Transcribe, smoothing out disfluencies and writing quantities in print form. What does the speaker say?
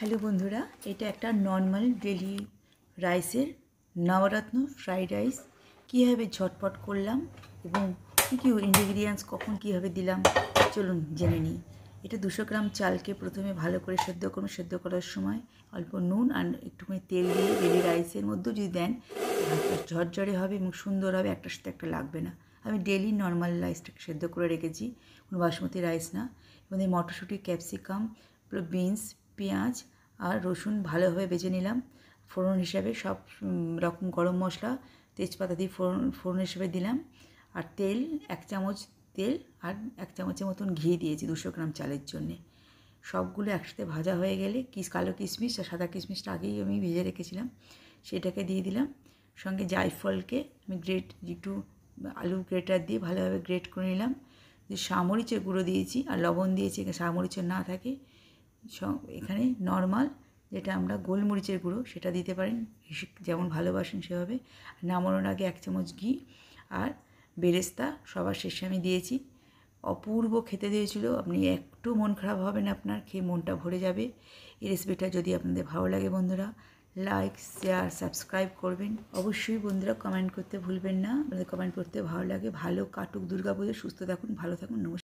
Hello বন্ধুরা, এটা একটা নর্মাল ডেলি রাইসের নবরত্ন ফ্রাইড রাইস কীভাবে ঝটপট করলাম এবং কী কী ইনগ্রিডিয়েন্টস কখন কীভাবে দিলাম চলুন জেনে নিই। এটা 200 গ্রাম চালকে প্রথমে ভালো করে সেদ্ধ করুন। সেদ্ধ করার সময় অল্প নুন আর একটুখানি তেল দিয়ে ডেলি রাইসের মধ্যেও যদি দেন ভাতটা ঝরঝরে হবে এবং সুন্দর হবে, একটার সাথে একটা লাগবে না। আমি ডেলি নর্মাল রাইসটাকে সেদ্ধ করে রেখেছি, কোনো বাসমতি রাইস না। এবং এই মটরশুঁটি, ক্যাপসিকাম, বিনস, পেঁয়াজ আর রসুন ভালোভাবে ভেজে নিলাম। ফোড়ন হিসাবে সব রকম গরম মশলা, তেজপাতা দিয়ে ফোড়ন হিসেবে দিলাম। আর তেল 1 চামচ তেল আর 1 চামচের মতন ঘি দিয়েছি 200 গ্রাম চালের জন্যে। সবগুলো একসাথে ভাজা হয়ে গেলে কালো কিশমিশ আর সাদা কিশমিশটা আগেই আমি ভেজে রেখেছিলাম, সেটাকে দিয়ে দিলাম। সঙ্গে জায়ফলকে আমি একটু আলু গ্রেটার দিয়ে ভালোভাবে গ্রেট করে নিলাম। সামরিচের গুঁড়ো দিয়েছি আর লবণ দিয়েছি, সামরিচের না থাকে এখানে নর্মাল যেটা আমরা গোলমরিচের গুঁড়ো সেটা দিতে পারেন, যেমন ভালোবাসেন সেভাবে। নামানোর আগে 1 চামচ ঘি আর বেরেস্তা সবার শেষে আমি দিয়েছি। অপূর্ব খেতে দিয়েছিল, আপনি একটু মন খারাপ হবে না, আপনার খেয়ে মনটা ভরে যাবে। এই রেসিপিটা যদি আপনাদের ভালো লাগে বন্ধুরা, লাইক, শেয়ার, সাবস্ক্রাইব করবেন। অবশ্যই বন্ধুরা কমেন্ট করতে ভুলবেন না, আপনাদের কমেন্ট করতে ভালো লাগে। ভালো কাটুক দুর্গাপুজো, সুস্থ থাকুন, ভালো থাকুন, নমস্কার।